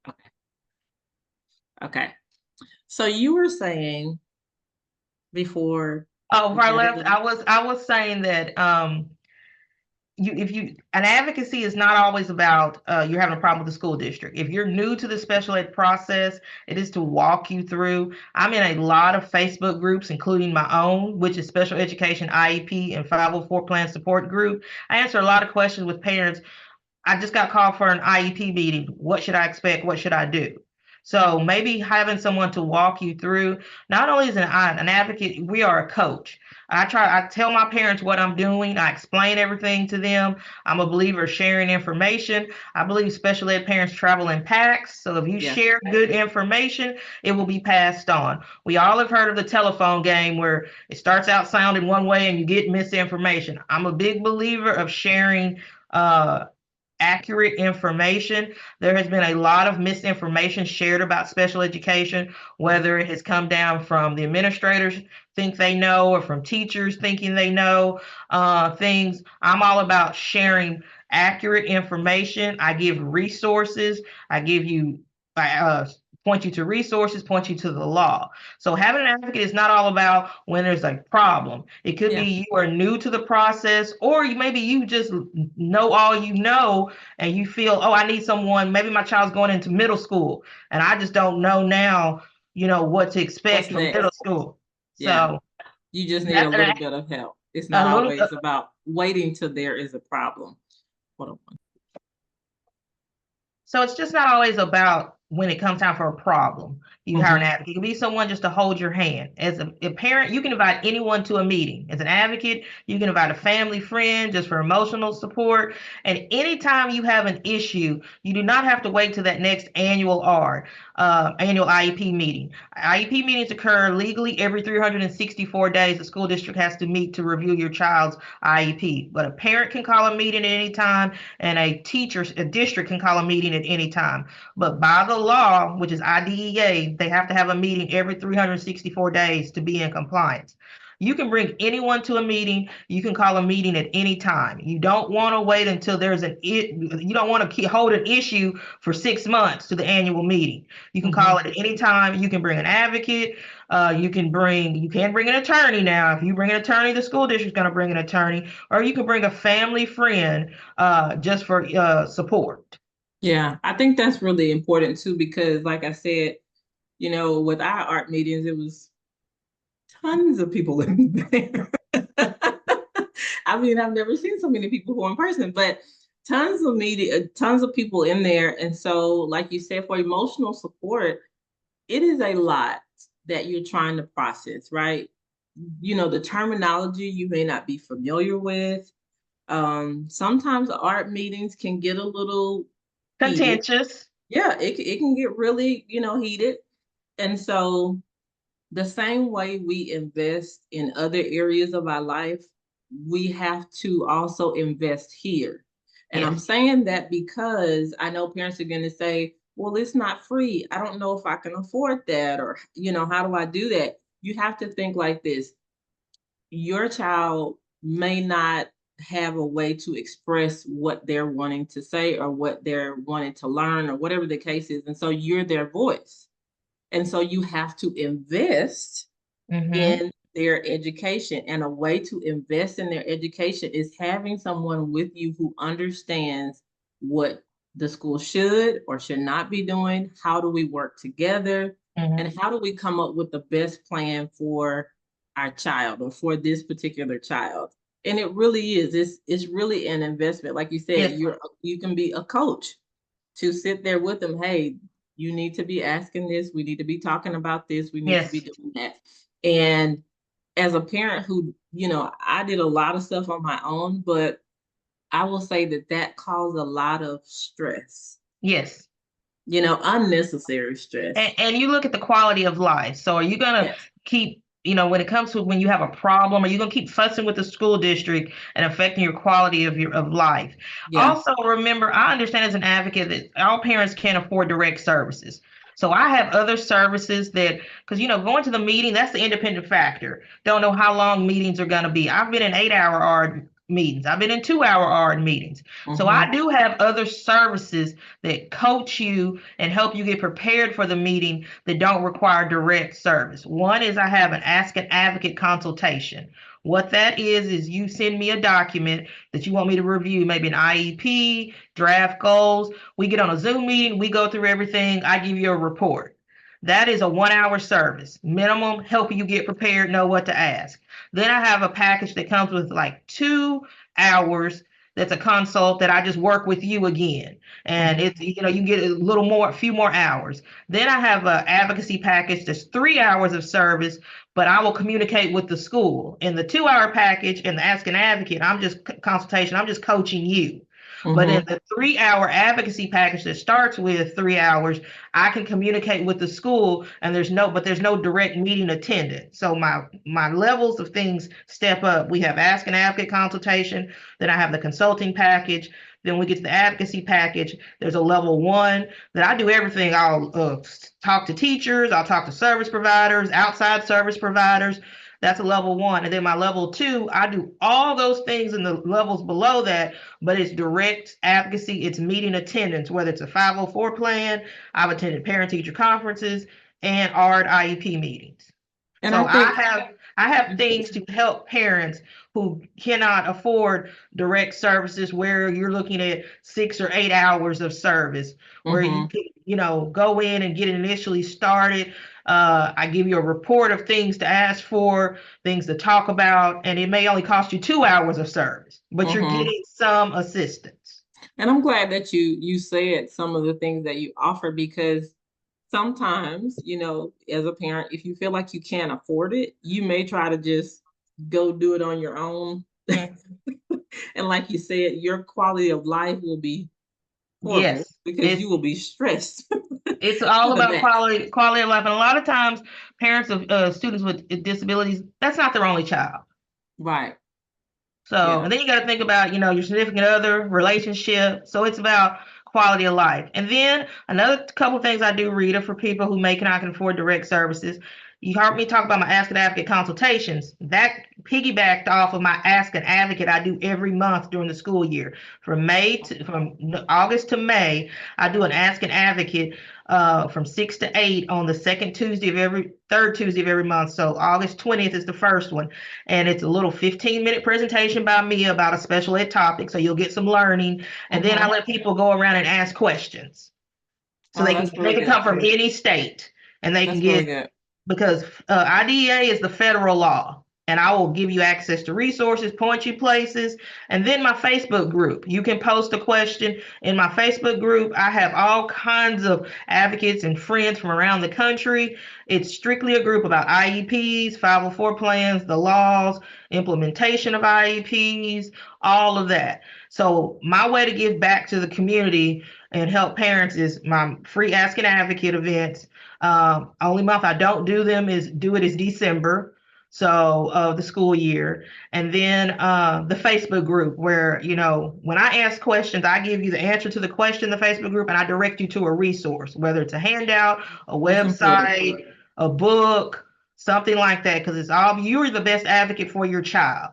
Okay. Okay. So you were saying before Oh, we before I got left, into I was saying that an advocacy is not always about you're having a problem with the school district. If you're new to the special ed process, it is to walk you through. I'm in a lot of Facebook groups, including my own, which is Special Education IEP and 504 Plan Support Group. I answer a lot of questions with parents. I just got called for an IEP meeting. What should I expect? What should I do? So maybe having someone to walk you through, not only is an advocate, we are a coach. I tell my parents what I'm doing. I explain everything to them. I'm a believer of sharing information. I believe special ed parents travel in packs. So if you yeah. share good information, it will be passed on. We all have heard of the telephone game where it starts out sounding one way and you get misinformation. I'm a big believer of sharing accurate information. There has been a lot of misinformation shared about special education, whether it has come down from the administrators think they know or from teachers thinking they know things. I'm all about sharing accurate information. I give resources. I give you point you to resources, point you to the law. So having an advocate is not all about when there's a problem. It could Yeah. be you are new to the process, or maybe you just know all you know and you feel, oh, I need someone. Maybe my child's going into middle school and I just don't know now, what to What's expect from middle next? school. Yeah. So You just need a that, little bit of help. It's not a little, always about waiting till there is a problem. Hold on. so it's just not always about when it comes time for a problem. You hire an Mhm. advocate. It can be someone just to hold your hand. As a parent, you can invite anyone to a meeting. As an advocate, you can invite a family friend just for emotional support. And anytime you have an issue, you do not have to wait to that next annual IEP meeting. IEP meetings occur legally every 364 days. The school district has to meet to review your child's IEP. But a parent can call a meeting at any time, and a district can call a meeting at any time. But by the law, which is IDEA, they have to have a meeting every 364 days to be in compliance. You can bring anyone to a meeting. You can call a meeting at any time. You don't want to wait until you don't want to hold an issue for 6 months to the annual meeting. You can call Mhm. it at any time. You can bring an advocate. You can bring an attorney now. If you bring an attorney, the school district's going to bring an attorney, or you can bring a family friend just for support. Yeah, I think that's really important too because, like I said, with our art meetings, it was tons of people in there. I mean, I've never seen so many people who are in person, but tons of people in there. And so, like you said, for emotional support, it is a lot that you're trying to process, right? The terminology you may not be familiar with. Sometimes art meetings can get a little heated. Contentious. Yeah, it can get really, heated. And so the same way we invest in other areas of our life, we have to also invest here. And I'm Yes. saying that because I know parents are going to say, well, it's not free. I don't know if I can afford that, or, how do I do that? You have to think like this: your child may not have a way to express what they're wanting to say or what they're wanting to learn or whatever the case is. And so you're their voice. And so you have to invest Mm-hmm. in their education. And a way to invest in their education is having someone with you who understands what the school should or should not be doing. How do we work together? And Mm-hmm. how do we come up with the best plan for our child or for this particular child? And it really is. It's really an investment. Like you said, Yes. you can be a coach to sit there with them. Hey, you need to be asking this. We need to be talking about this. We need to be Yes. doing that. And as a parent who, I did a lot of stuff on my own, but I will say that that caused a lot of stress, Yes. unnecessary stress. And you look at the quality of life. So are you gonna Yes. keep, when it comes to when you have a problem, are you gonna keep fussing with the school district and affecting your quality of life? Yeah. Also, remember, I understand as an advocate that all parents can't afford direct services. So I have other services that, because going to the meeting, that's the independent factor. Don't know how long meetings are gonna be. I've been in 8-hour meetings. I've been in 2-hour ARD meetings. So I do have other services that coach you and help you get prepared for the meeting that don't require direct service. One is I have an Ask an Advocate consultation. What that is you send me a document that you want me to review, maybe an IEP, draft goals. We get on a Zoom meeting, we go through everything, I give you a report. That is a 1-hour service, minimum, helping you get prepared, know what to ask. Then I have a package that comes with like 2 hours. That's a consult that I just work with you again. And it's, you get a little more, a few more hours. Then I have an advocacy package that's 3 hours of service, but I will communicate with the school. In the 2-hour package and the Ask an Advocate, I'm just consultation, I'm just coaching you. But in the 3-hour advocacy package that starts with 3 hours, I can communicate with the school, and there's no direct meeting attendance. So my levels of things step up. We have Ask an Advocate consultation, then I have the consulting package, then we get to the advocacy package. There's a level 1 that I do everything. I'll talk to teachers, I'll talk to service providers, outside service providers. That's a level 1. And then my level 2, I do all those things in the levels below that, but it's direct advocacy, it's meeting attendance, whether it's a 504 plan, I've attended parent-teacher conferences, and ARD IEP meetings. And so I have things to help parents who cannot afford direct services, where you're looking at 6 or 8 hours of service, where you can, go in and get it initially started. I give you a report of things to ask for, things to talk about, and it may only cost you 2 hours of service, but you're getting some assistance. And I'm glad that you said some of the things that you offer, because sometimes, as a parent, if you feel like you can't afford it, you may try to just go do it on your own. And like you said, your quality of life will be horrible because you will be stressed. It's all about quality of life. And a lot of times parents of students with disabilities, that's not their only child. Right. So, and then you got to think about, your significant other, relationship. So it's about quality of life. And then another couple of things I do, Rita, for people who cannot can afford direct services. You heard me talk about my Ask an Advocate consultations. That piggybacked off of my Ask an Advocate I do every month during the school year. From August to May, I do an Ask an Advocate from 6 to 8 on the third Tuesday of every month. So August 20th is the first one. And it's a little 15-minute presentation by me about a special ed topic. So you'll get some learning. And then I let people go around and ask questions. So they can come from any state, and they can get, because IDEA is the federal law, and I will give you access to resources, point you places. And then my Facebook group, you can post a question in my Facebook group. I have all kinds of advocates and friends from around the country. It's strictly a group about IEPs, 504 plans, the laws, implementation of IEPs, all of that. So my way to give back to the community and help parents is my free Ask an Advocate events. Only month I don't do them is December, so of the school year. And then the Facebook group, where, when I ask questions, I give you the answer to the question in the Facebook group, and I direct you to a resource, whether it's a handout, a website, a book, something like that, because you're the best advocate for your child.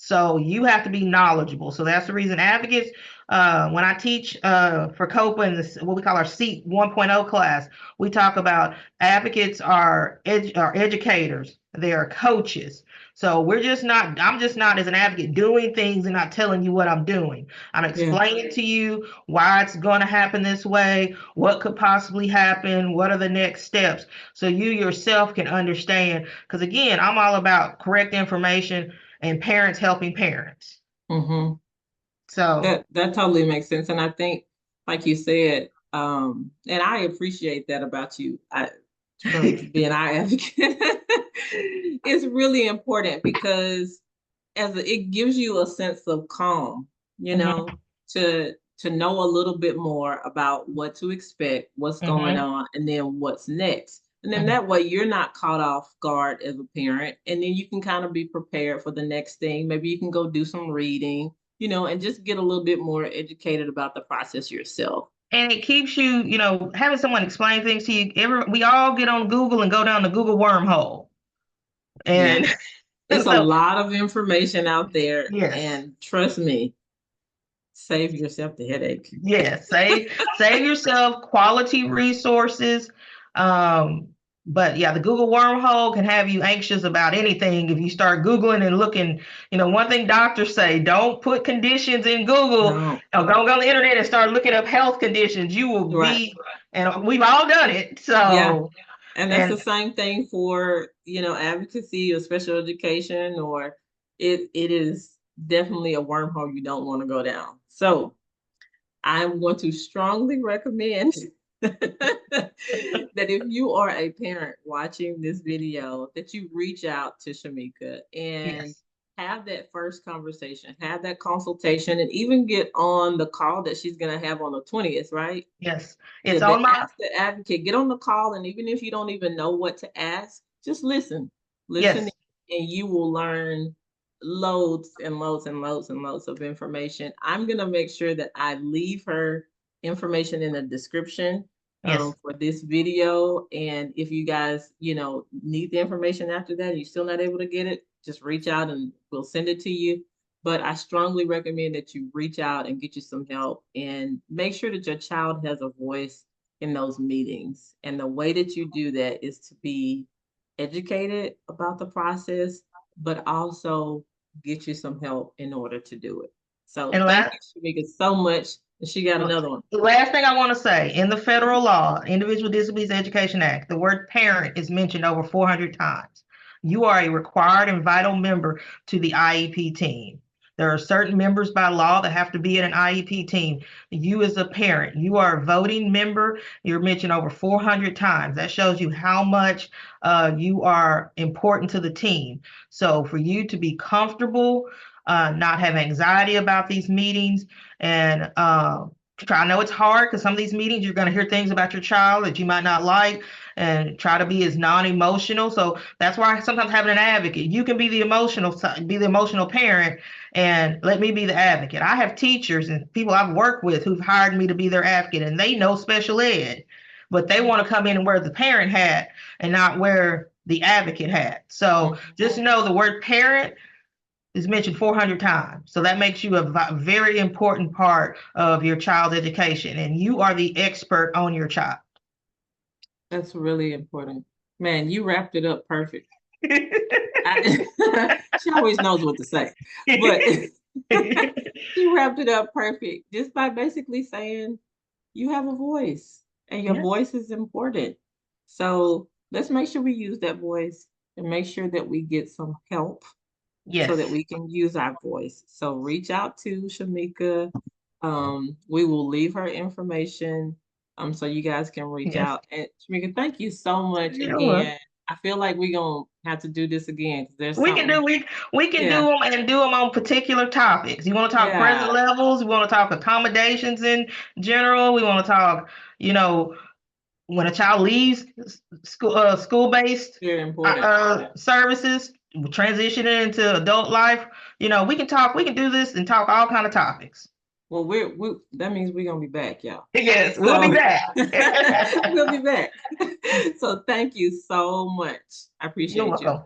So you have to be knowledgeable. So that's the reason advocates, when I teach for COPA in what we call our SEAT 1.0 class, we talk about advocates are educators, they are coaches. So I'm just not as an advocate doing things and not telling you what I'm doing. I'm explaining to you why it's going to happen this way, what could possibly happen, what are the next steps, so you yourself can understand. Because again, I'm all about correct information and parents helping parents. So that totally makes sense. And I think, like you said, and I appreciate that about you, from being our advocate. It's really important, because it gives you a sense of calm, to know a little bit more about what to expect, what's going on, and then what's next. And then that way you're not caught off guard as a parent, and then you can kind of be prepared for the next thing. Maybe you can go do some reading, and just get a little bit more educated about the process yourself. And it keeps you, having someone explain things to you. We all get on Google and go down the Google wormhole. And It's a So, lot of information out there, yes. and trust me, save yourself the headache. Yes, save yourself quality resources. Um, but yeah, the Google wormhole can have you anxious about anything if you start Googling and looking. One thing doctors say, don't put conditions in Google. No, Or don't go on the internet and start looking up health conditions. You will right. be, and we've all done it. Yeah. So, And that's the and same thing for, advocacy or special education, or it is definitely a wormhole you don't want to go down. So I'm going to strongly recommend that if you are a parent watching this video, that you reach out to Shamika and yes, have that first conversation, have that consultation, and even get on the call that she's going to have on the 20th, right? yes, it's The on my Ask the Advocate, get on the call, and even if you don't even know what to ask, just listen. Listen, yes. and you will learn loads and loads and loads and loads of information. I'm gonna make sure that I leave her information in the description Yes. for this video. And if you guys, need the information after that, and you're still not able to get it, just reach out and we'll send it to you. But I strongly recommend that you reach out and get you some help, and make sure that your child has a voice in those meetings. And the way that you do that is to be educated about the process, but also get you some help in order to do it. So And thank last, you, Shamika, so much. And she got another one. the last thing I want to say, in the federal law, Individual Disabilities Education Act, the word parent is mentioned over 400 times. You are a required and vital member to the IEP team. There are certain members by law that have to be in an IEP team. You, as a parent, you are a voting member. You're mentioned over 400 times. That shows you how much you are important to the team. So for you to be comfortable, not have anxiety about these meetings, and I know it's hard because some of these meetings you're going to hear things about your child that you might not like, and try to be as non-emotional. So that's why sometimes having an advocate, you can be the emotional side, be the emotional parent, and let me be the advocate. I have teachers and people I've worked with who've hired me to be their advocate, and they know special ed, but they want to come in and wear the parent hat and not wear the advocate hat. So just know the word parent is mentioned 400 times. So that makes you a very important part of your child's education, and you are the expert on your child. That's really important. Man, you wrapped it up perfect. She always knows what to say, but she wrapped it up perfect just by basically saying you have a voice and your Yes. voice is important. So let's make sure we use that voice and make sure that we get some help so that Yes. we can use our voice. So reach out to Shamika. We will leave her information so you guys can reach Yes. out. And Shamika, thank you so much You're welcome. again. I feel like we're gonna have to do this again because there's We can something. do we can do Yeah, them and do them on particular topics. You want to talk present yeah, levels, we want to talk accommodations in general, we want to talk, you know, when a child leaves school-based very important. services, transitioning into adult life, we can do this and talk all kind of topics. Well, we that means we're gonna be back, y'all. Yes, we'll be So back. we'll be back. So thank you so much. I You're appreciate you. welcome.